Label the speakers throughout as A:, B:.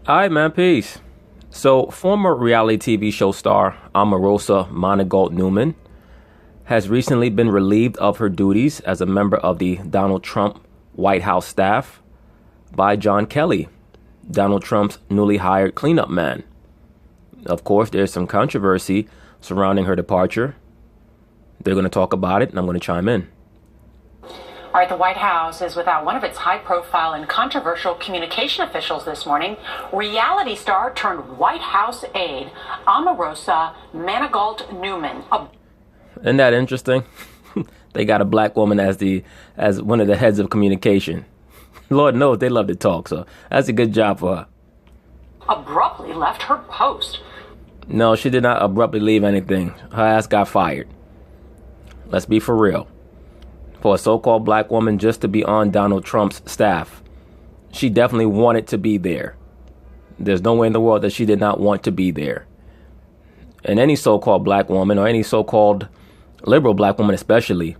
A: All right, man, peace. So, former reality TV show star Omarosa Newman has recently been relieved of her duties as a member of the Donald Trump White House staff by John Kelly, Donald Trump's newly hired cleanup man. Of course, there's some controversy surrounding her departure. They're going to talk about it, and I'm going to chime in.
B: All right, the White House is without one of its high-profile and controversial communication officials this morning. Reality star turned White House aide, Omarosa Newman.
A: Isn't that interesting? They got a black woman as one of the heads of communication. Lord knows they love to talk, so that's a good job for her.
B: Abruptly left her post.
A: No, she did not abruptly leave anything. Her ass got fired. Let's be for real. For a so-called black woman just to be on Donald Trump's staff, she definitely wanted to be there. There's no way in the world that she did not want to be there. And any so-called black woman, or any so-called liberal black woman especially,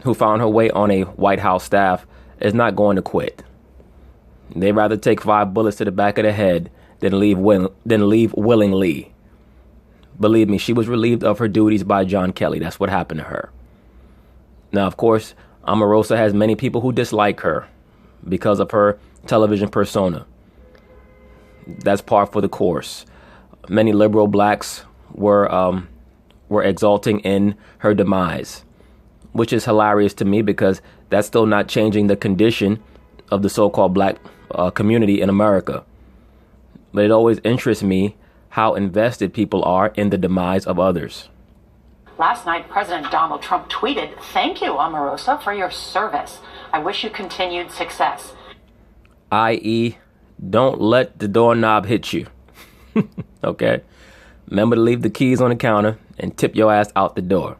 A: who found her way on a White House staff is not going to quit. They'd rather take 5 bullets to the back of the head than leave willingly. Believe me, she was relieved of her duties by John Kelly. That's what happened to her. Now, of course, Omarosa has many people who dislike her because of her television persona. That's par for the course. Many liberal blacks were exulting in her demise, which is hilarious to me because that's still not changing the condition of the so-called black community in America. But it always interests me how invested people are in the demise of others.
B: Last night, President Donald Trump tweeted, "Thank you, Omarosa, for your service. I wish you continued success."
A: I.e., don't let the doorknob hit you. Okay? Remember to leave the keys on the counter and tip your ass out the door.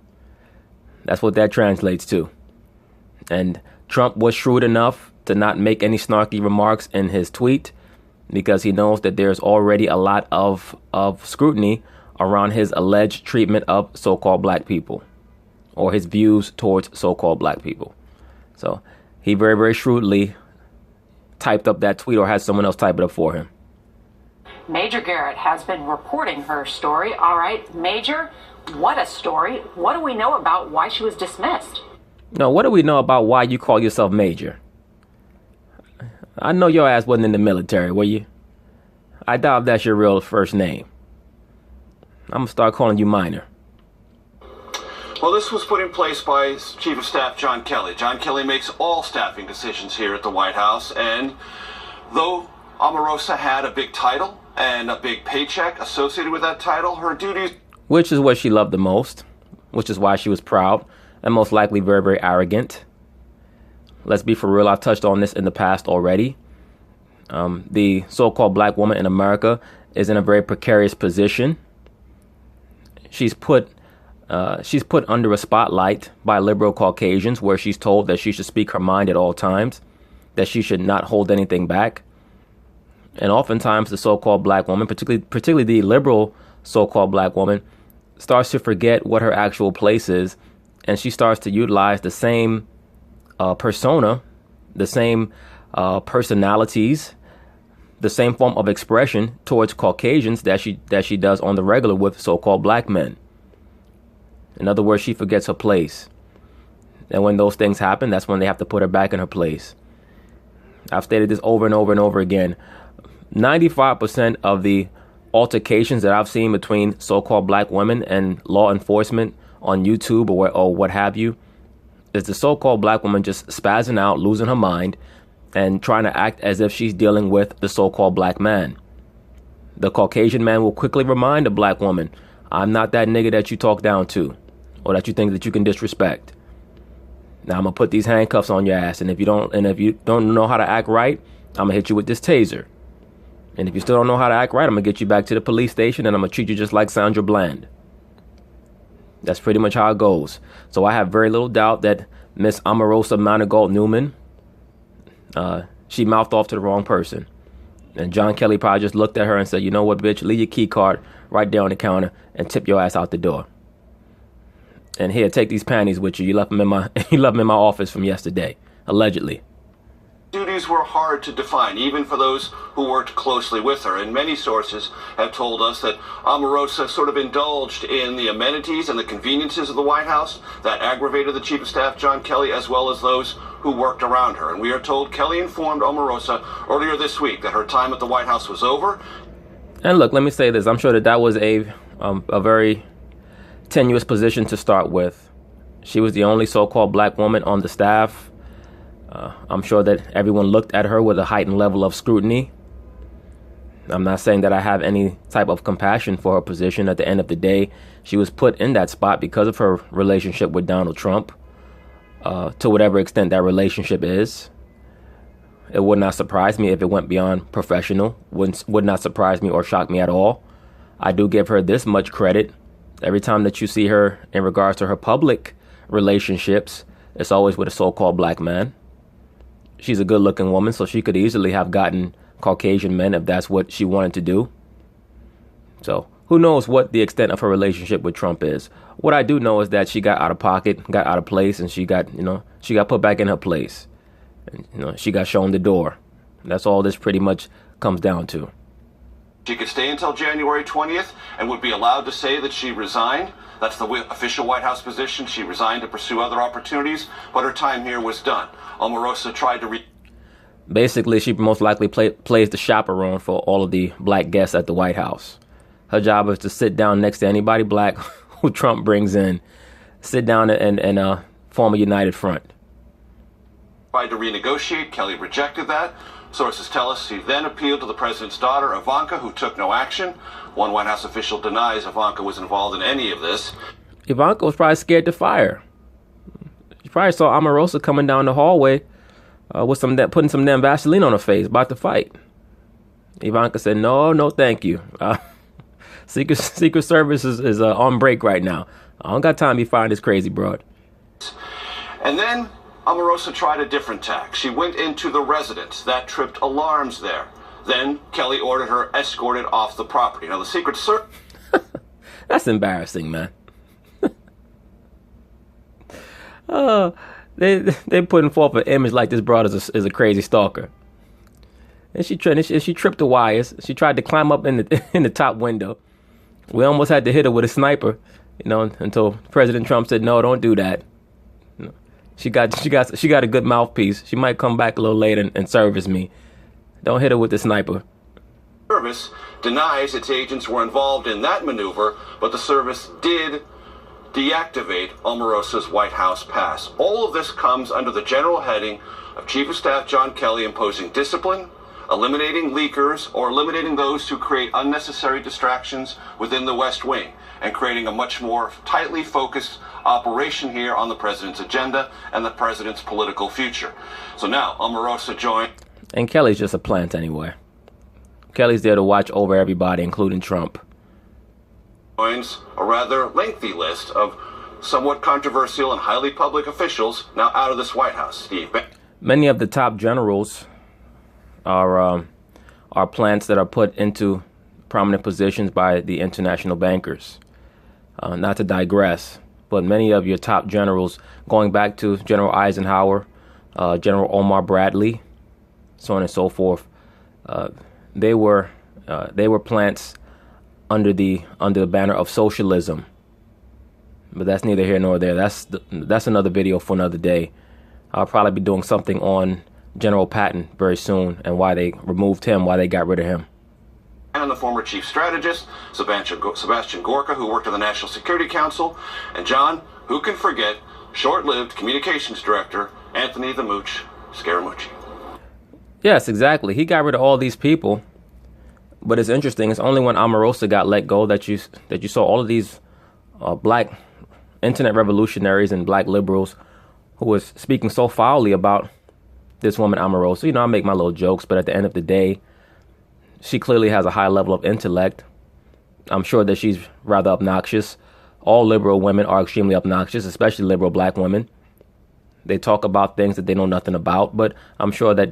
A: That's what that translates to. And Trump was shrewd enough to not make any snarky remarks in his tweet because he knows that there's already a lot of scrutiny around his alleged treatment of so-called black people or his views towards so-called black people. So he very, very shrewdly typed up that tweet or had someone else type it up for him.
B: Major Garrett has been reporting her story. All right, Major, what a story. What do we know about why she was dismissed?
A: No, what do we know about why you call yourself Major? I know your ass wasn't in the military, were you? I doubt that's your real first name. I'm going to start calling you Minor.
C: Well, this was put in place by Chief of Staff John Kelly. John Kelly makes all staffing decisions here at the White House. And though Omarosa had a big title and a big paycheck associated with that title, her duties...
A: Which is what she loved the most, which is why she was proud and most likely very, very arrogant. Let's be for real. I've touched on this in the past already. The so-called black woman in America is in a very precarious position. She's put under a spotlight by liberal Caucasians where she's told that she should speak her mind at all times, that she should not hold anything back. And oftentimes the so-called black woman, particularly the liberal so-called black woman, starts to forget what her actual place is, and she starts to utilize the same persona, the same personalities, the same form of expression towards Caucasians that she does on the regular with so-called black men. In other words, she forgets her place. And when those things happen, that's when they have to put her back in her place. I've stated this over and over and over again. 95% of the altercations that I've seen between so-called black women and law enforcement on YouTube or what have you is the so-called black woman just spazzing out, losing her mind, and trying to act as if she's dealing with the so-called black man. The Caucasian man will quickly remind a black woman, "I'm not that nigga that you talk down to or that you think that you can disrespect. Now I'm gonna put these handcuffs on your ass, and if you don't know how to act right, I'm gonna hit you with this taser. And if you still don't know how to act right, I'm gonna get you back to the police station and I'm gonna treat you just like Sandra Bland." That's pretty much how it goes. So I have very little doubt that Miss Omarosa Newman, she mouthed off to the wrong person. And John Kelly probably just looked at her and said, "You know what, bitch, leave your key card right there on the counter and tip your ass out the door. And here, take these panties with you. You left them in my office from yesterday, allegedly."
C: Duties were hard to define, even for those who worked closely with her, and many sources have told us that Omarosa sort of indulged in the amenities and the conveniences of the White House that aggravated the Chief of Staff, John Kelly, as well as those who worked around her. And we are told Kelly informed Omarosa earlier this week that her time at the White House was over.
A: And look, let me say this. I'm sure that was a very tenuous position to start with. She was the only so-called black woman on the staff. I'm sure that everyone looked at her with a heightened level of scrutiny. I'm not saying that I have any type of compassion for her position. At the end of the day, she was put in that spot because of her relationship with Donald Trump, to whatever extent that relationship is. It would not surprise me if it went beyond professional. Would not surprise me or shock me at all. I do give her this much credit. Every time that you see her in regards to her public relationships, it's always with a so-called black man. She's a good-looking woman, so she could easily have gotten Caucasian men if that's what she wanted to do. So who knows what the extent of her relationship with Trump is. What I do know is that she got out of pocket, got out of place, and she got put back in her place. And, she got shown the door. That's all this pretty much comes down to.
C: She could stay until January 20th and would be allowed to say that she resigned. That's the official White House position. She resigned to pursue other opportunities, but her time here was done. Omarosa tried to
A: Basically, she most likely plays the chaperone for all of the black guests at the White House. Her job is to sit down next to anybody black who Trump brings in, sit down and form a united front.
C: Tried to renegotiate. Kelly rejected that. Sources tell us he then appealed to the president's daughter, Ivanka, who took no action. One White House official denies Ivanka was involved in any of this.
A: Ivanka was probably scared to fire. She probably saw Omarosa coming down the hallway with putting some damn Vaseline on her face, about to fight. Ivanka said, no, thank you. Secret Service is on break right now. I don't got time to be firing this crazy broad.
C: And then Omarosa tried a different tack. She went into the residence. That tripped alarms there. Then Kelly ordered her escorted off the property. Now, the Secret Service...
A: That's embarrassing, man. They putting forth an image like this broad is a crazy stalker. And she tripped the wires. She tried to climb up in the top window. We almost had to hit her with a sniper, until President Trump said, "No, don't do that." She got a good mouthpiece. She might come back a little later and service me. Don't hit her with the sniper.
C: Service denies its agents were involved in that maneuver, but the service did deactivate Omarosa's White House pass. All of this comes under the general heading of Chief of Staff John Kelly imposing discipline, eliminating leakers, or eliminating those who create unnecessary distractions within the West Wing, and creating a much more tightly focused operation here on the president's agenda and the president's political future. So now Omarosa joined.
A: And Kelly's just a plant anyway. Kelly's there to watch over everybody, including Trump.
C: Joins a rather lengthy list of somewhat controversial and highly public officials now out of this White House. Steve.
A: Many of the top generals are plants that are put into prominent positions by the international bankers. Not to digress, but many of your top generals, going back to General Eisenhower, General Omar Bradley, so on and so forth, they were plants under the banner of socialism. But that's neither here nor there. That's another video for another day. I'll probably be doing something on General Patton very soon and why they removed him, why they got rid of him.
C: And the former chief strategist, Sebastian Gorka, who worked at the National Security Council, and John, who can forget, short-lived communications director Anthony the Mooch Scaramucci.
A: Yes, exactly. He got rid of all these people. But it's interesting. It's only when Omarosa got let go that you saw all of these black internet revolutionaries and black liberals who was speaking so foully about this woman Omarosa. I make my little jokes, but at the end of the day, she clearly has a high level of intellect. I'm sure that she's rather obnoxious. All liberal women are extremely obnoxious, especially liberal black women. They talk about things that they know nothing about. But I'm sure that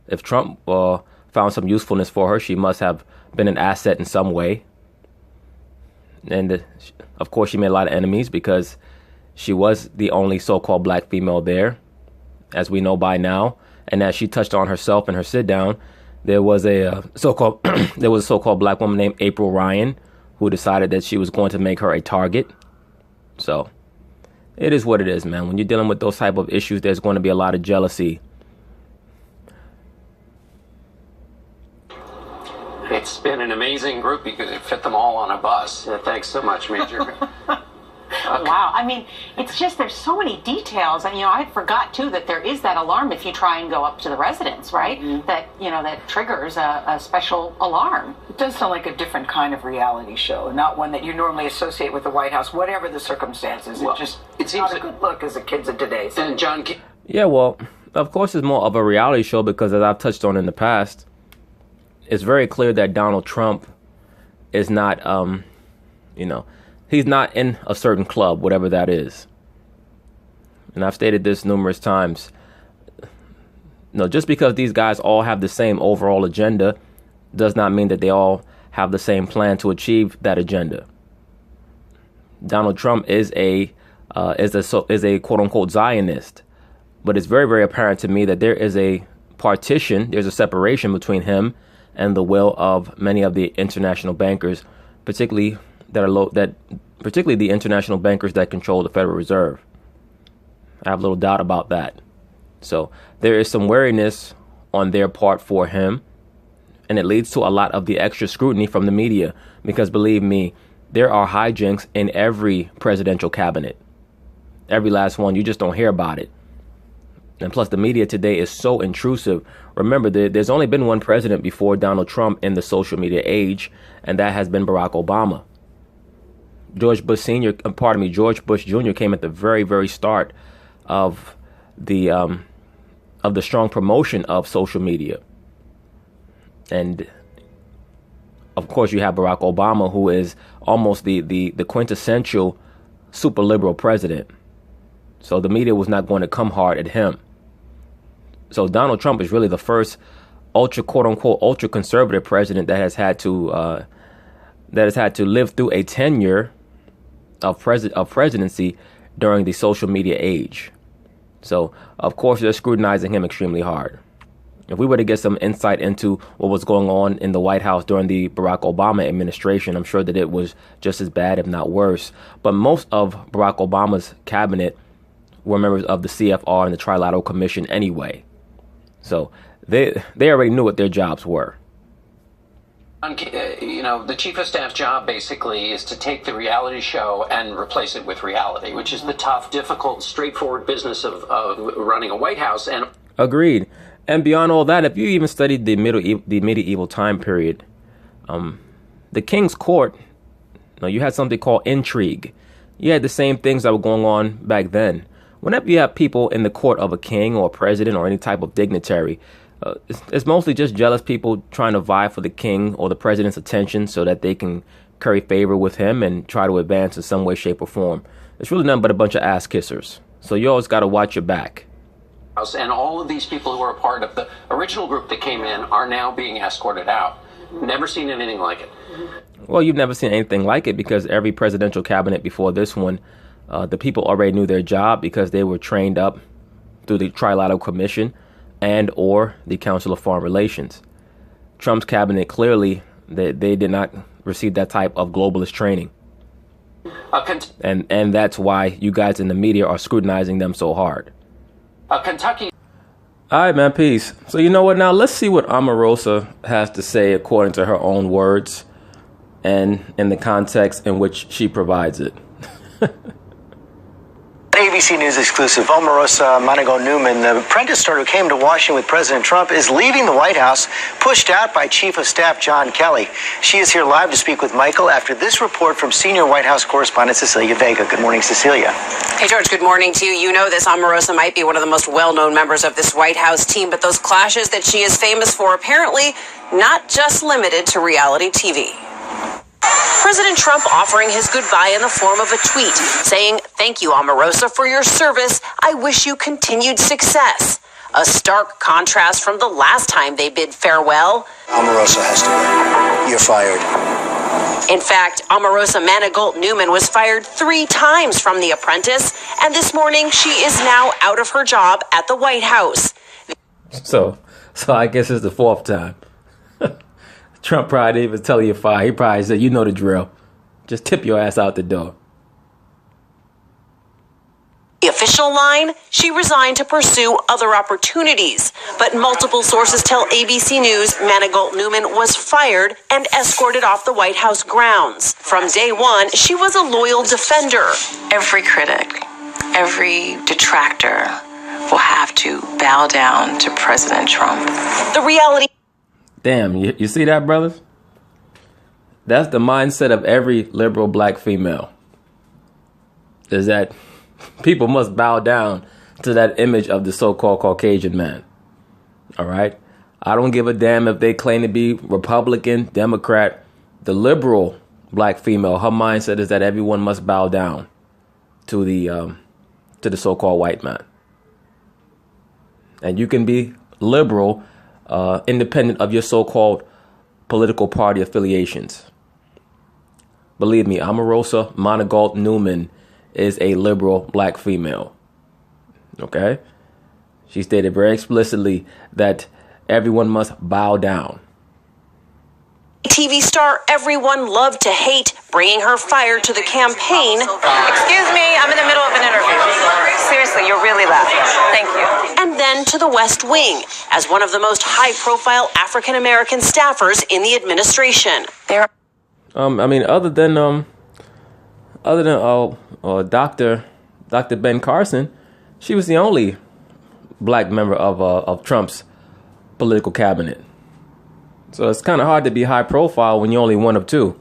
A: if Trump found some usefulness for her, she must have been an asset in some way. And of course, she made a lot of enemies because she was the only so-called black female there, as we know by now. And as she touched on herself in her sit down, there was a so-called black woman named April Ryan who decided that she was going to make her a target. So it is what it is, man. When you're dealing with those type of issues, there's going to be a lot of jealousy.
D: It's been an amazing group because it fit them all on a bus. Thanks so much, Major.
B: Wow. I mean, it's just there's so many details. And, I forgot, too, that there is that alarm if you try and go up to the residence, right? Mm-hmm. That triggers a special alarm.
E: It does sound like a different kind of reality show, not one that you normally associate with the White House, whatever the circumstances.
D: Well,
E: it seems not a good look as the kids of today.
D: And John...
A: Yeah, well, of course it's more of a reality show because, as I've touched on in the past, it's very clear that Donald Trump is not, he's not in a certain club, whatever that is. And I've stated this numerous times. Just because these guys all have the same overall agenda does not mean that they all have the same plan to achieve that agenda. Donald Trump is a quote unquote Zionist, but it's very, very apparent to me that there is a partition, there's a separation between him and the will of many of the international bankers, particularly the international bankers that control the Federal Reserve. I have little doubt about that. So there is some wariness on their part for him, and it leads to a lot of the extra scrutiny from the media, because believe me, there are hijinks in every presidential cabinet. Every last one. You just don't hear about it. And plus, the media today is so intrusive. Remember, there's only been one president before Donald Trump in the social media age, and that has been Barack Obama. George Bush Jr. came at the very, very start of the strong promotion of social media. And of course, you have Barack Obama, who is almost the quintessential super liberal president. So the media was not going to come hard at him. So Donald Trump is really the first quote unquote ultra conservative president that has had to live through a tenure of presidency during the social media age. So of course they're scrutinizing him extremely hard. If we were to get some insight into what was going on in the White House during the Barack Obama administration, I'm sure that it was just as bad, if not worse. But most of Barack Obama's cabinet were members of the CFR and the Trilateral Commission anyway. So they already knew what their jobs were.
D: The chief of staff's job basically is to take the reality show and replace it with reality, which is the tough, difficult, straightforward business of running a White House. And
A: agreed. And beyond all that, if you even studied the medieval time period, the king's court, you had something called intrigue. You had the same things that were going on back then. Whenever you have people in the court of a king or a president or any type of dignitary, it's mostly just jealous people trying to vie for the king or the president's attention so that they can curry favor with him and try to advance in some way, shape, or form. It's really nothing but a bunch of ass kissers. So you always got to watch your back.
D: And all of these people who are a part of the original group that came in are now being escorted out. Never seen anything like it.
A: Well, you've never seen anything like it because every presidential cabinet before this one, the people already knew their job because they were trained up through the Trilateral Commission and or the Council of Foreign Relations. Trump's cabinet, clearly, they did not receive that type of globalist training. And that's why you guys in the media are scrutinizing them so hard.
D: Kentucky.
A: All right, man, peace. So you know what? Now let's see what Omarosa has to say according to her own words and in the context in which she provides it.
F: ABC News exclusive, Omarosa Newman, the apprentice starter who came to Washington with President Trump, is leaving the White House, pushed out by Chief of Staff John Kelly. She is here live to speak with Michael after this report from senior White House correspondent Cecilia Vega. Good morning, Cecilia.
G: Hey, George, good morning to you. You know this Omarosa might be one of the most well-known members of this White House team, but those clashes that she is famous for apparently not just limited to reality TV. President Trump offering his goodbye in the form of a tweet saying, "Thank you, Omarosa, for your service. I wish you continued success." A stark contrast from the last time they bid farewell.
F: Omarosa has to go. You're fired.
G: In fact, Omarosa Newman was fired 3 times from The Apprentice, and this morning she is now out of her job at the White House.
A: So I guess it's the fourth time. Trump probably didn't even tell you fire. He probably said, you know the drill. Just tip your ass out the door.
G: The official line, she resigned to pursue other opportunities. But multiple sources tell ABC News Manigault Newman was fired and escorted off the White House grounds. From day one, she was a loyal defender.
H: Every critic, every detractor will have to bow down to President Trump.
G: The reality...
A: Damn, you see that, brothers? That's the mindset of every liberal black female. Is that people must bow down to that image of the so-called Caucasian man. All right? I don't give a damn if they claim to be Republican, Democrat. The liberal black female, her mindset is that everyone must bow down to the so-called white man. And you can be liberal, independent of your so-called political party affiliations. Believe me, Omarosa Manigault Newman is a liberal black female. Okay? She stated very explicitly that everyone must bow down.
G: TV star everyone loved to hate, bringing her fire to the campaign.
I: Excuse me, I'm in the middle of an interview. Seriously, you're really loud. Thank you.
G: And then to the West Wing, as one of the most high-profile African-American staffers in the administration.
A: Other than Dr. Ben Carson, she was the only black member of Trump's political cabinet. So it's kind of hard to be high profile when you're only one of two.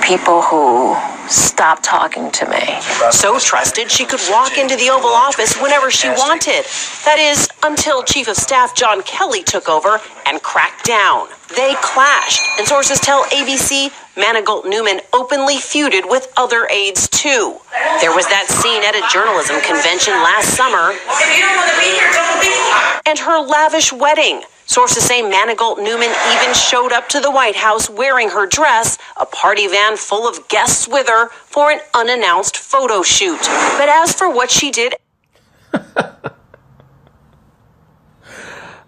H: People who stopped talking to me.
G: So trusted she could walk into the Oval Office whenever she wanted. That is, until Chief of Staff John Kelly took over and cracked down. They clashed, and sources tell ABC Manigault Newman openly feuded with other aides too. There was that scene at a journalism convention last summer.
I: If you don't want to be here, don't be here.
G: And her lavish wedding. Sources say Manigault Newman even showed up to the White House wearing her dress, a party van full of guests with her, for an unannounced photo shoot. But as for what she did...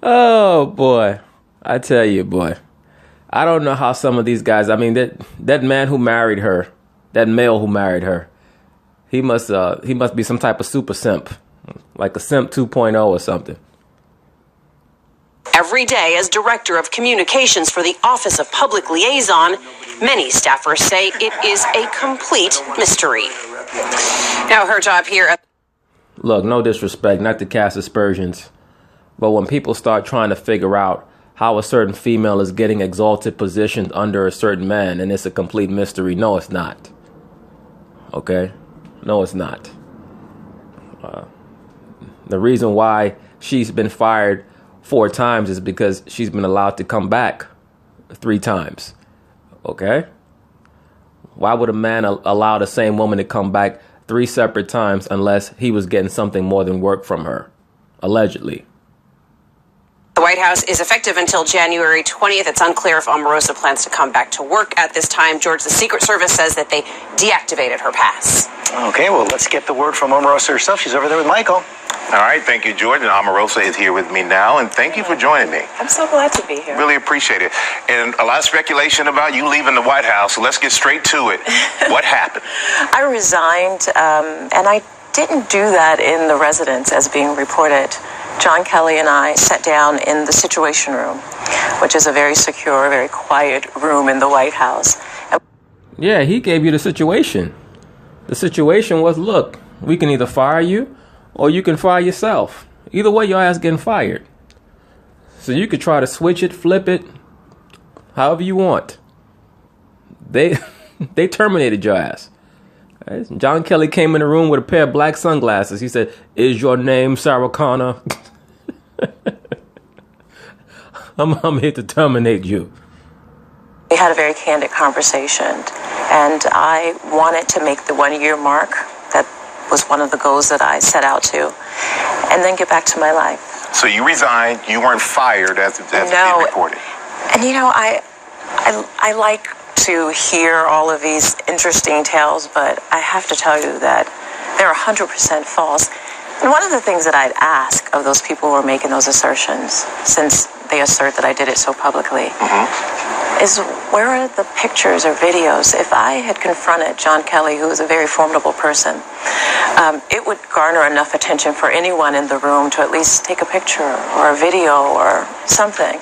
A: Oh, boy. I tell you, boy. I don't know how some of these guys... that man who married her, that male who married her, he must be some type of super simp, like a simp 2.0 or something.
G: Every day as Director of Communications for the Office of Public Liaison, many staffers say it is a complete mystery. Now her job here...
A: Look, no disrespect, not to cast aspersions, but when people start trying to figure out how a certain female is getting exalted positions under a certain man, and it's a complete mystery, no, it's not. Okay? No, it's not. The reason why she's been fired 4 times is because she's been allowed to come back 3 times. Okay? Why would a man allow the same woman to come back 3 separate times unless he was getting something more than work from her? Allegedly.
G: The White House is effective until January 20th. It's unclear if Omarosa plans to come back to work at this time. George, the Secret Service says that they deactivated her pass.
F: Okay, well, let's get the word from Omarosa herself. She's over there with Michael.
J: All right, thank you, George. And Omarosa is here with me now, and thank you for joining me.
H: I'm so glad to be here.
J: Really appreciate it. And a lot of speculation about you leaving the White House, so let's get straight to it. What happened?
H: I resigned, and I didn't do that in the residence as being reported. John Kelly and I sat down in the Situation Room, which is a very secure, very quiet room in the White House.
A: Yeah, he gave you the situation. The situation was, look, we can either fire you or you can fire yourself. Either way, your ass getting fired. So you could try to switch it, flip it, however you want. They terminated your ass. Right? John Kelly came in the room with a pair of black sunglasses. He said, "Is your name Sarah Connor?" I'm here to terminate you.
H: We had a very candid conversation, and I wanted to make the 1-year mark. That was one of the goals that I set out to, and then get back to my life.
J: So you resigned. You weren't fired as
H: no.
J: it reported.
H: And you know, I like to hear all of these interesting tales, but I have to tell you that they're 100% false. And one of the things that I'd ask of those people who are making those assertions, since they assert that I did it so publicly, is where are the pictures or videos? If I had confronted John Kelly, who is a very formidable person, it would garner enough attention for anyone in the room to at least take a picture or a video or something.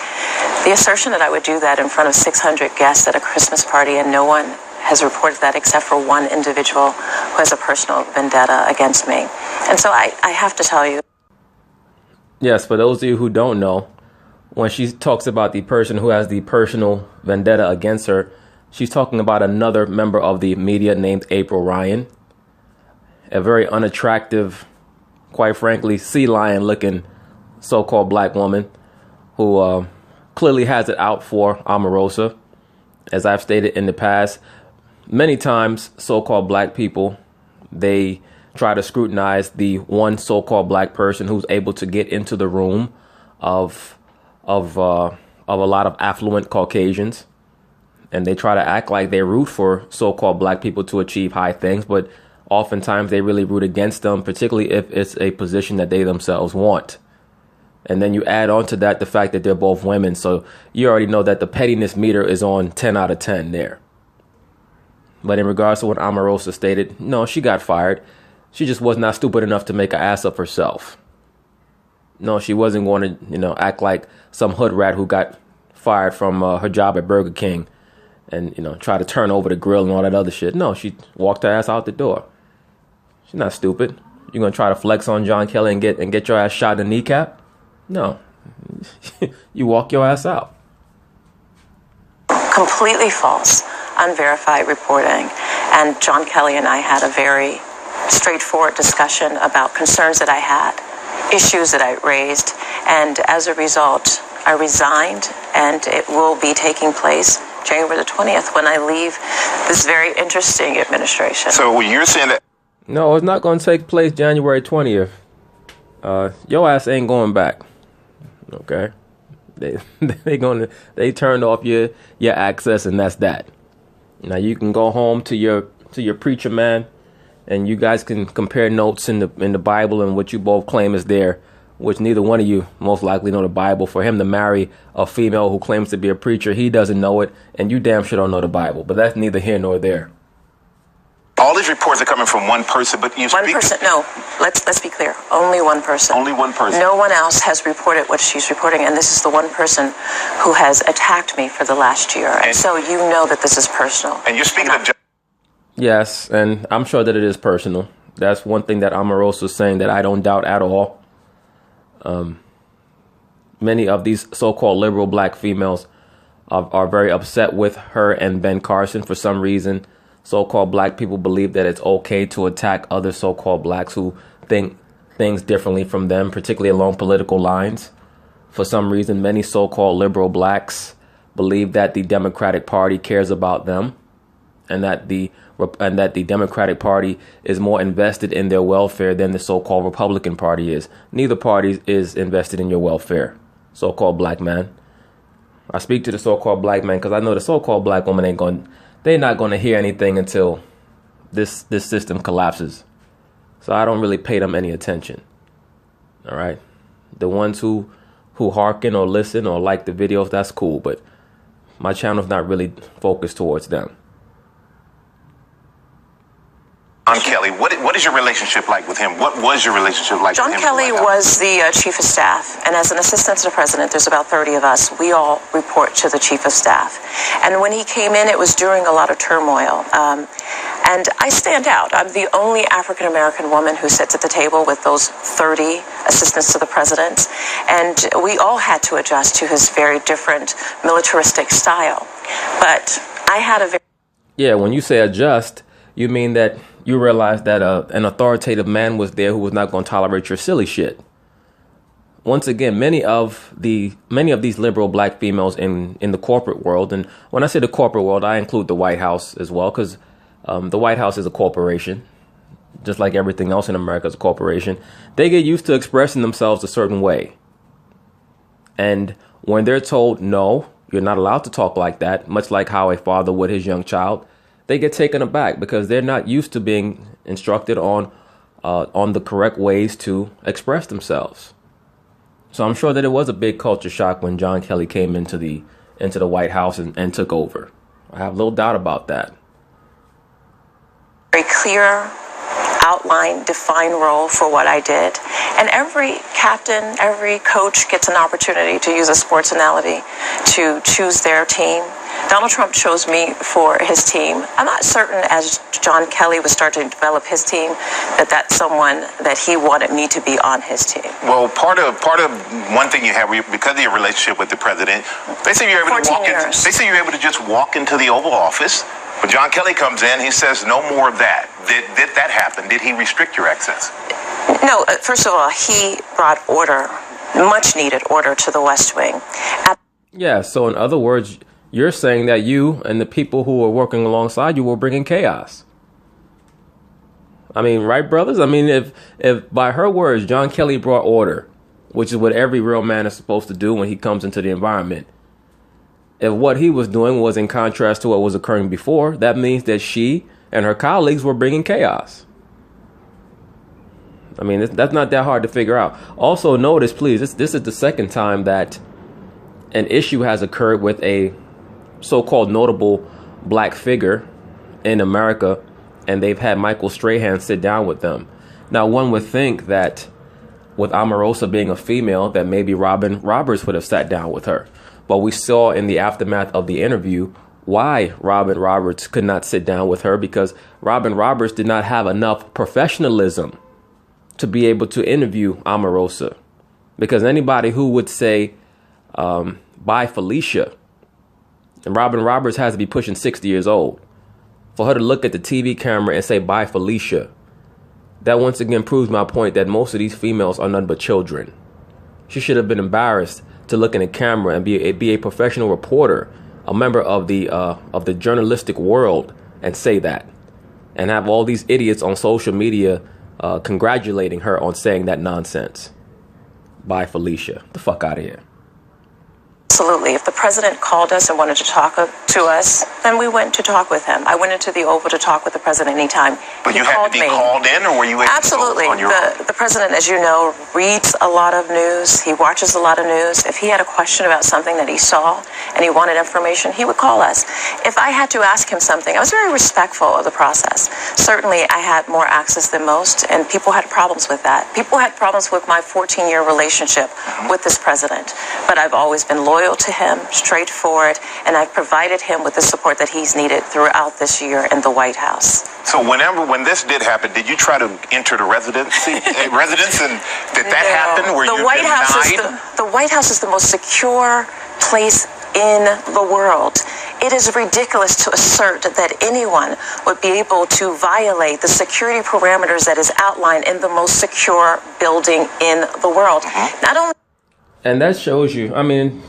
H: The assertion that I would do that in front of 600 guests at a Christmas party and no one has reported that except for one individual who has a personal vendetta against me. And so I have to tell you.
A: Yes, for those of you who don't know, when she talks about the person who has the personal vendetta against her, she's talking about another member of the media named April Ryan, a very unattractive, quite frankly, sea lion looking so-called black woman who clearly has it out for Omarosa. As I've stated in the past, many times so-called black people, they try to scrutinize the one so-called black person who's able to get into the room of a lot of affluent Caucasians, and they try to act like they root for so-called black people to achieve high things, but oftentimes they really root against them, particularly if it's a position that they themselves want. And then you add on to that the fact that they're both women, so you already know that the pettiness meter is on 10 out of 10 there. But in regards to what Omarosa stated, no, she got fired. She just was not stupid enough to make an ass of herself. No, she wasn't going to, act like some hood rat who got fired from her job at Burger King and, try to turn over the grill and all that other shit. No, she walked her ass out the door. She's not stupid. You're going to try to flex on John Kelly and get your ass shot in the kneecap? No. You walk your ass out.
H: Completely false, unverified reporting. And John Kelly and I had a very straightforward discussion about concerns that I had, issues that I raised, and as a result, I resigned, and it will be taking place January the 20th when I leave this very interesting administration.
J: So you're saying that?
A: No, it's not going to take place January 20th. Your ass ain't going back. Okay? They turned off your access, and that's that. Now you can go home to your preacher man, and you guys can compare notes in the Bible and what you both claim is there, which neither one of you most likely know the Bible. For him to marry a female who claims to be a preacher, he doesn't know it, and you damn sure don't know the Bible. But that's neither here nor there.
J: All these reports are coming from one person, but you speak...
H: One person, no. Let's be clear. Only one person.
J: Only one person.
H: No one else has reported what she's reporting, and this is the one person who has attacked me for the last year. And so you know that this is personal.
J: And you're speaking of...
A: Yes, and I'm sure that it is personal. That's one thing that Omarosa is saying that I don't doubt at all. Many of these so-called liberal black females are very upset with her and Ben Carson for some reason. So-called black people believe that it's okay to attack other so-called blacks who think things differently from them, particularly along political lines. For some reason, many so-called liberal blacks believe that the Democratic Party cares about them, and that the Democratic Party is more invested in their welfare than the so-called Republican Party is. Neither party is invested in your welfare, so-called black man. I speak to the so-called black man because I know the so-called black woman they're not going to hear anything until this system collapses. So I don't really pay them any attention. All right. The ones who hearken or listen or like the videos, that's cool. But my channel's not really focused towards them.
J: John Kelly, what is your relationship like with him? What was your relationship like with him?
H: John Kelly was the chief of staff, and as an assistant to the president, there's about 30 of us. We all report to the chief of staff. And when he came in, it was during a lot of turmoil. And I stand out. I'm the only African-American woman who sits at the table with those 30 assistants to the president. And we all had to adjust to his very different militaristic style. But I had a very...
A: Yeah, when you say adjust, you mean that you realize that an authoritative man was there who was not going to tolerate your silly shit. Once again, many of these liberal black females in the corporate world, and when I say the corporate world, I include the White House as well, because the White House is a corporation, just like everything else in America is a corporation. They get used to expressing themselves a certain way. And when they're told, no, you're not allowed to talk like that, much like how a father would his young child, they get taken aback because they're not used to being instructed on on the correct ways to express themselves. So I'm sure that it was a big culture shock when John Kelly came into the White House and took over. I have little doubt about that.
H: Very clear, outline, defined role for what I did. And every captain, every coach gets an opportunity to use a sports analogy to choose their team. Donald Trump chose me for his team. I'm not certain, as John Kelly was starting to develop his team, that that's someone that he wanted me to be on his team.
J: Well, part of one thing you have, because of your relationship with the president, they say you're able to walk in. They say you're able to just walk into the Oval Office. When John Kelly comes in, he says no more of that. Did that happen? Did he restrict your access?
H: No. First of all, he brought order, much needed order, to the West Wing.
A: Yeah. So in other words, you're saying that you and the people who were working alongside you were bringing chaos. I mean, right, brothers? I mean, if by her words, John Kelly brought order, which is what every real man is supposed to do when he comes into the environment. If what he was doing was in contrast to what was occurring before, that means that she and her colleagues were bringing chaos. I mean, that's not that hard to figure out. Also, notice, please, this is the second time that an issue has occurred with a so-called notable black figure in America, and they've had Michael Strahan sit down with them. Now, one would think that with Omarosa being a female, that maybe Robin Roberts would have sat down with her. But we saw in the aftermath of the interview why Robin Roberts could not sit down with her, because Robin Roberts did not have enough professionalism to be able to interview Omarosa. Because anybody who would say, bye Felicia, and Robin Roberts has to be pushing 60 years old, for her to look at the TV camera and say, bye Felicia, that once again proves my point that most of these females are none but children. She should have been embarrassed to look in the camera and be a professional reporter, a member of the journalistic world, and say that, and have all these idiots on social media congratulating her on saying that nonsense. Bye Felicia, the fuck out of here.
H: Absolutely. If the president called us and wanted to talk to us, then we went to talk with him. I went into the Oval to talk with the president anytime.
J: But you had to be called in, or were you able
H: Absolutely.
J: To on your own?
H: The president, as you know, reads a lot of news. He watches a lot of news. If he had a question about something that he saw and he wanted information, he would call us. If I had to ask him something, I was very respectful of the process. Certainly, I had more access than most, and people had problems with that. People had problems with my 14-year relationship with this president. But I've always been loyal to him, straightforward, and I've provided him with the support that he's needed throughout this year in the White House.
J: So when this did happen, did you try to enter the residence, and did that happen? Were you denied?
H: The White House is the most secure place in the world. It is ridiculous to assert that anyone would be able to violate the security parameters that is outlined in the most secure building in the world. Not only.
A: And that shows you, I mean,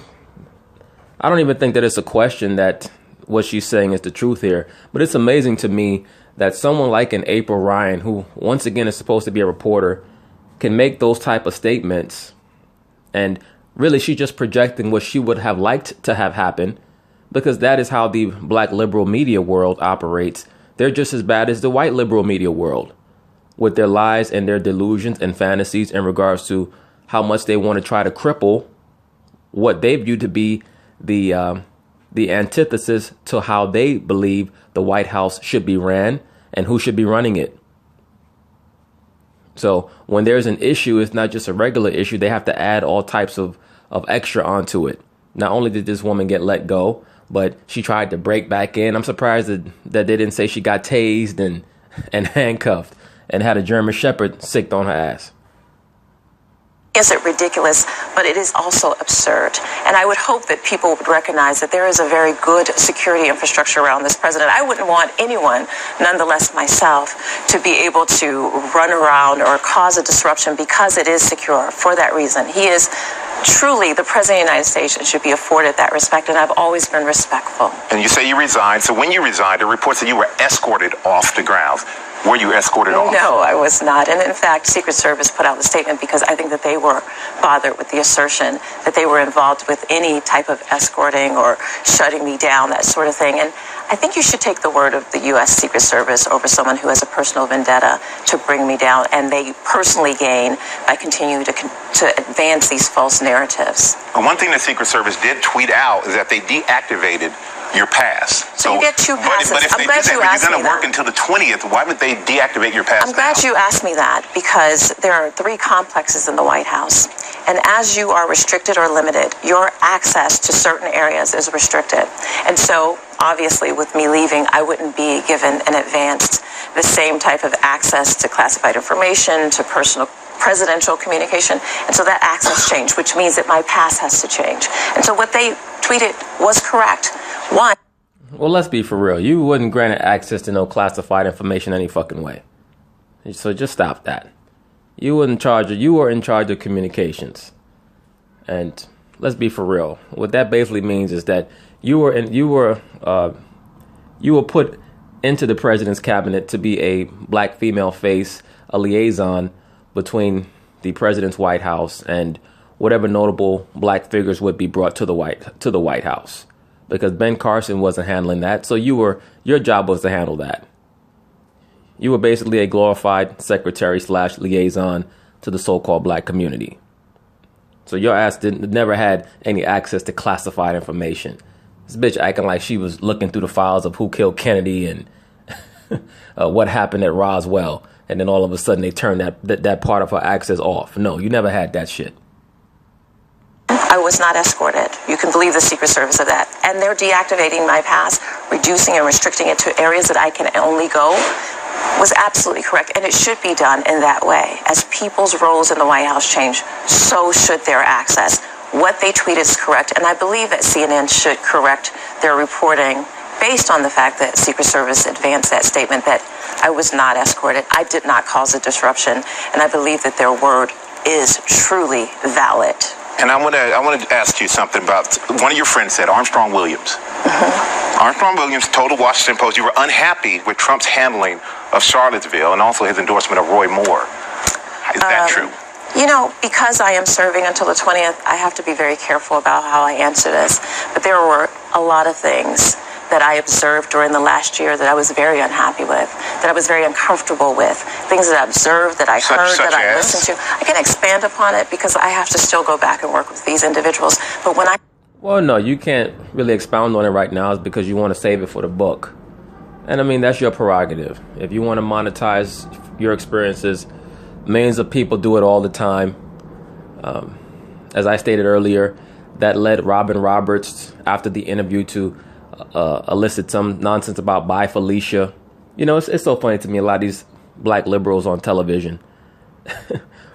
A: I don't even think that it's a question that what she's saying is the truth here. But it's amazing to me that someone like an April Ryan, who once again is supposed to be a reporter, can make those type of statements. And really, she's just projecting what she would have liked to have happen, because that is how the black liberal media world operates. They're just as bad as the white liberal media world, with their lies and their delusions and fantasies in regards to how much they want to try to cripple what they view to be the antithesis to how they believe the White House should be ran and who should be running it. So when there's an issue, it's not just a regular issue. They have to add all types of extra onto it. Not only did this woman get let go, but she tried to break back in. I'm surprised that they didn't say she got tased and handcuffed and had a German Shepherd sicked on her ass.
H: Is it ridiculous? But it is also absurd. And I would hope that people would recognize that there is a very good security infrastructure around this president. I wouldn't want anyone, nonetheless myself, to be able to run around or cause a disruption because it is secure for that reason. He is truly the president of the United States and should be afforded that respect, and I've always been respectful.
J: And you say you resigned. So when you resigned, the reports that you were escorted off the grounds. Were you escorted off?
H: No, I was not. And in fact, Secret Service put out the statement because I think that they were bothered with the assertion that they were involved with any type of escorting or shutting me down, that sort of thing. And I think you should take the word of the U.S. Secret Service over someone who has a personal vendetta to bring me down, and they personally gain by continuing to advance these false narratives.
J: And one thing the Secret Service did tweet out is that they deactivated your pass.
H: So you get 2 passes.
J: But if
H: I'm glad you asked me that.
J: You're going to work until the 20th. Why would they deactivate your pass?
H: I'm glad you asked me that, because there are 3 complexes in the White House. And as you are restricted or limited, your access to certain areas is restricted. And so, obviously, with me leaving, I wouldn't be given an advanced, the same type of access to classified information, to personal presidential communication. And so that access changed, which means that my pass has to change. And so what they tweeted was correct. One.
A: Well, let's be for real. You wouldn't grant access to no classified information any fucking way. So just stop that. You were in charge of communications. And let's be for real. What that basically means is that you were put into the president's cabinet to be a black female face, a liaison between the president's White House and whatever notable black figures would be brought to the White House. Because Ben Carson wasn't handling that, so your job was to handle that. You were basically a glorified secretary/liaison to the so-called black community. So your ass never had any access to classified information. This bitch acting like she was looking through the files of who killed Kennedy and what happened at Roswell, and then all of a sudden they turned that part of her access off. No, you never had that shit.
H: I was not escorted. You can believe the Secret Service of that. And they're deactivating my pass, reducing and restricting it to areas that I can only go, was absolutely correct. And it should be done in that way. As people's roles in the White House change, so should their access. What they tweeted is correct. And I believe that CNN should correct their reporting based on the fact that Secret Service advanced that statement that I was not escorted. I did not cause a disruption. And I believe that their word is truly valid.
J: And I want to ask you something about one of your friends said, Armstrong Williams. Mm-hmm. Armstrong Williams told the Washington Post you were unhappy with Trump's handling of Charlottesville and also his endorsement of Roy Moore. Is that true?
H: You know, because I am serving until the 20th, I have to be very careful about how I answer this. But there were a lot of things that I observed during the last year that I was very unhappy with, that I was very uncomfortable with, things that I observed, that I heard, that I listened to. I can expand upon it because I have to still go back and work with these individuals. But when I...
A: Well, no, you can't really expound on it right now because you want to save it for the book. And I mean, that's your prerogative. If you want to monetize your experiences, millions of people do it all the time. As I stated earlier, that led Robin Roberts, after the interview, to elicit some nonsense about Bye Felicia. You know, it's so funny to me, a lot of these black liberals on television.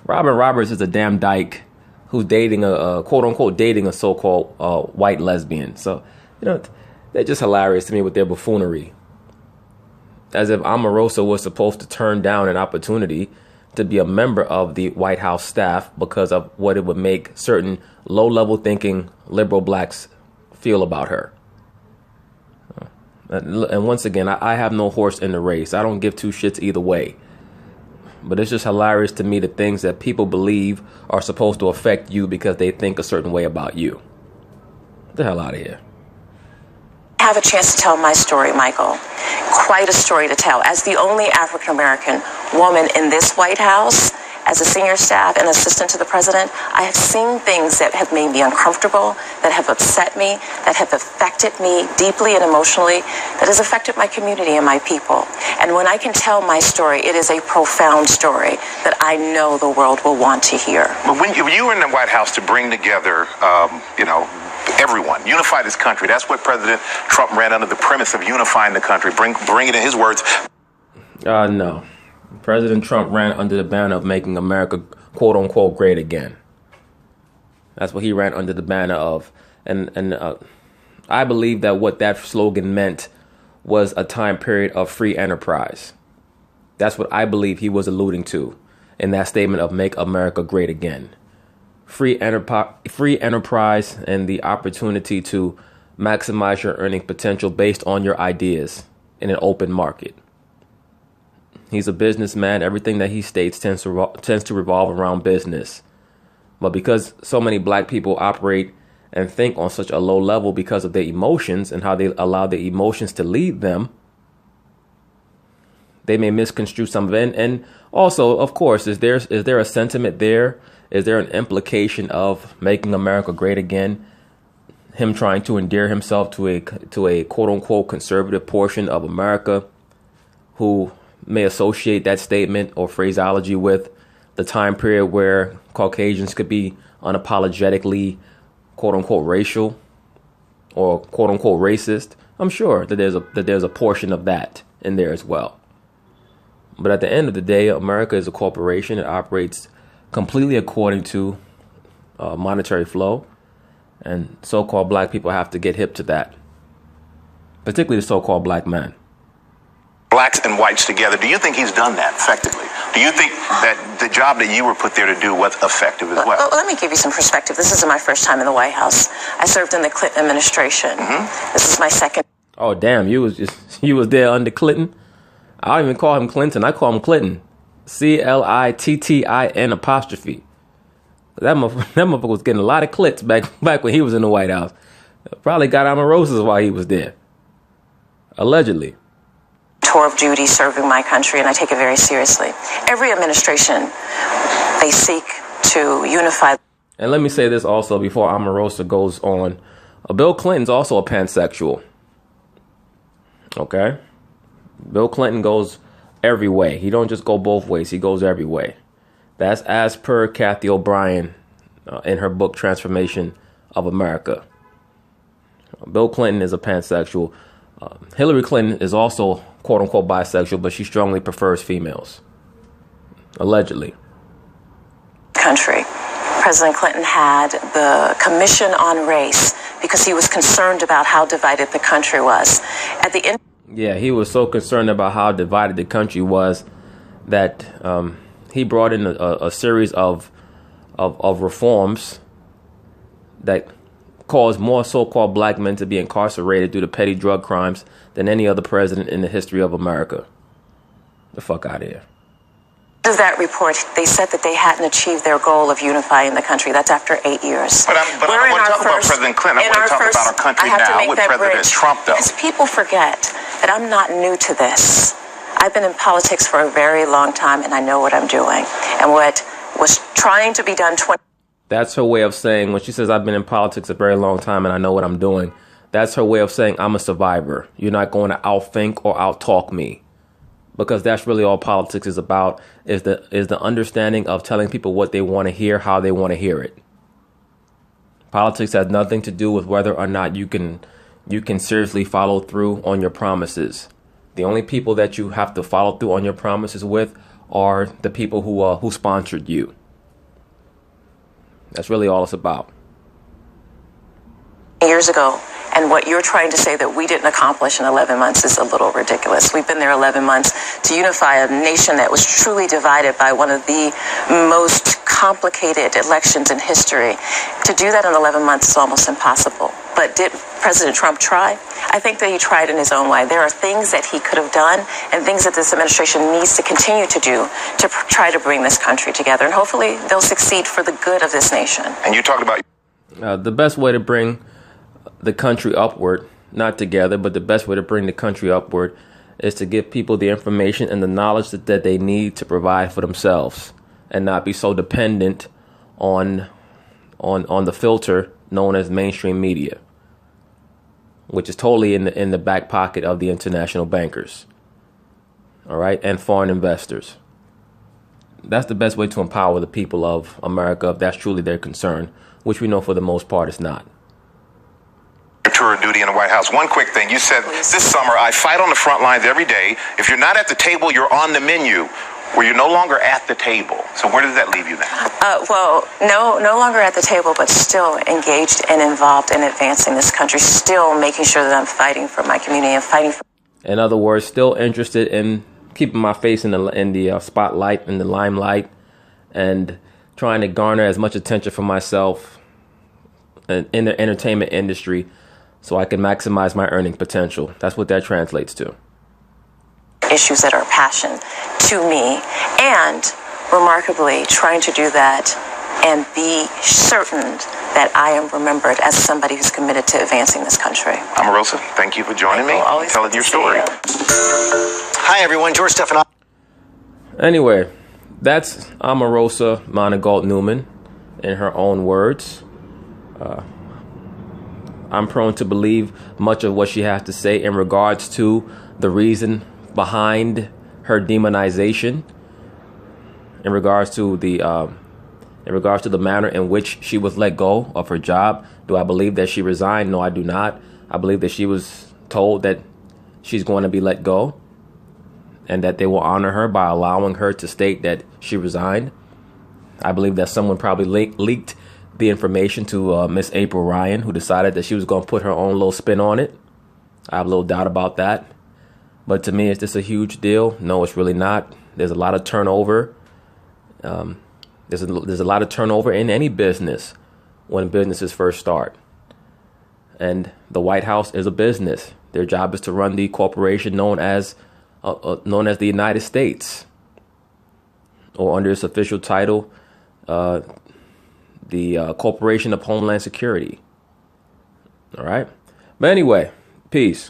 A: Robin Roberts is a damn dyke who's dating a quote-unquote dating a so-called white lesbian. So, you know, they're just hilarious to me with their buffoonery. As if Omarosa was supposed to turn down an opportunity to be a member of the White House staff because of what it would make certain low-level thinking liberal blacks feel about her. And once again, I have no horse in the race. I don't give two shits either way. But it's just hilarious to me the things that people believe are supposed to affect you because they think a certain way about you. Get the hell out of here.
H: I have a chance to tell my story, Michael. Quite a story to tell. As the only African-American woman in this White House, as a senior staff and assistant to the president, I have seen things that have made me uncomfortable, that have upset me, that have affected me deeply and emotionally, that has affected my community and my people. And when I can tell my story, it is a profound story that I know the world will want to hear.
J: But when you were in the White House to bring together, everyone, unify this country, that's what President Trump ran under, the premise of unifying the country, bring it in his words.
A: No. President Trump ran under the banner of making America, quote unquote, great again. That's what he ran under the banner of. And I believe that what that slogan meant was a time period of free enterprise. That's what I believe he was alluding to in that statement of make America great again. Free enterprise and the opportunity to maximize your earning potential based on your ideas in an open market. He's a businessman. Everything that he states tends to revolve around business. But because so many black people operate and think on such a low level because of their emotions and how they allow their emotions to lead them, they may misconstrue some of it. And also, of course, is there a sentiment there? Is there an implication of making America great again? Him trying to endear himself to a quote unquote conservative portion of America who may associate that statement or phraseology with the time period where Caucasians could be unapologetically quote unquote racial or quote unquote racist. I'm sure that there's a portion of that in there as well. But at the end of the day, America is a corporation. It operates completely according to monetary flow. And so-called black people have to get hip to that, particularly the so-called black man.
J: Blacks and whites together. Do you think he's done that effectively? Do you think that the job that you were put there to do was effective as well?
H: Well, let me give you some perspective. This isn't my first time in the White House. I served in the Clinton administration. Mm-hmm. This is my second.
A: Oh, damn. You was there under Clinton? I don't even call him Clinton. I call him Clinton. Clittin apostrophe. That motherfucker was getting a lot of clits back when he was in the White House. Probably got Omarosa while he was there. Allegedly.
H: Tour of duty serving my country, and I take it very seriously. Every administration, they seek to unify.
A: And let me say this also before Omarosa goes on. Bill Clinton's also a pansexual. Okay? Bill Clinton goes every way. He don't just go both ways. He goes every way. That's as per Kathy O'Brien in her book, Transformation of America. Bill Clinton is a pansexual. Hillary Clinton is also, quote unquote, bisexual, but she strongly prefers females. Allegedly.
H: Country. President Clinton had the Commission on Race because he was concerned about how divided the country was. At the end.
A: Yeah, he was so concerned about how divided the country was that he brought in a series of reforms that caused more so-called black men to be incarcerated due to petty drug crimes than any other president in the history of America. The fuck out of here.
H: Of that report, they said that they hadn't achieved their goal of unifying the country. That's after 8 years.
J: But I want to talk about President Clinton. I want to talk about our country now with President Trump, though.
H: Because people forget that I'm not new to this. I've been in politics for a very long time, and I know what I'm doing. And what was trying to be done 20...
A: That's her way of saying, when she says, I've been in politics a very long time and I know what I'm doing, that's her way of saying, I'm a survivor. You're not going to outthink or outtalk me. Because that's really all politics is about, is the understanding of telling people what they want to hear, how they want to hear it. Politics has nothing to do with whether or not you can seriously follow through on your promises. The only people that you have to follow through on your promises with are the people who sponsored you. That's really all it's about.
H: Years ago, and what you're trying to say that we didn't accomplish in 11 months is a little ridiculous. We've been there 11 months to unify a nation that was truly divided by one of the most complicated elections in history. To do that in 11 months is almost impossible. But did President Trump try? I think that he tried in his own way. There are things that he could have done and things that this administration needs to continue to do to try to bring this country together. And hopefully they'll succeed for the good of this nation.
J: And you talked about...
A: the best way to bring the country upward, not together, but the best way to bring the country upward is to give people the information and the knowledge that they need to provide for themselves and not be so dependent on the filter known as mainstream media, which is totally in the back pocket of the international bankers, all right, and foreign investors. That's the best way to empower the people of America if that's truly their concern, which we know for the most part is not.
J: Tour of duty in the White House. One quick thing. You said this summer, I fight on the front lines every day. If you're not at the table, you're on the menu. Well, you're no longer at the table. So where does that leave you now?
H: Well, no longer at the table, but still engaged and involved in advancing this country, still making sure that I'm fighting for my community and fighting for...
A: In other words, still interested in keeping my face in the spotlight, in the limelight, and trying to garner as much attention for myself in the entertainment industry so I can maximize my earning potential. That's what that translates to.
H: Issues that are passion to me, and remarkably trying to do that and be certain that I am remembered as somebody who's committed to advancing this country.
J: Omarosa, thank you for joining me, telling your story.
F: Hi, everyone. George Stephanopoulos.
A: Anyway, that's Omarosa Manigault Newman in her own words. I'm prone to believe much of what she has to say in regards to the reason behind her demonization, in regards to the manner in which she was let go of her job. Do I believe that she resigned? No, I do not. I believe that she was told that she's going to be let go, and that they will honor her by allowing her to state that she resigned. I believe that someone probably leaked the information to Miss April Ryan, who decided that she was going to put her own little spin on it. I have a little doubt about that. But to me, is this a huge deal? No, it's really not. There's a lot of turnover. There's a lot of turnover in any business when businesses first start. And the White House is a business. Their job is to run the corporation known as the United States, or under its official title, the Corporation of Homeland Security. All right. But anyway, peace.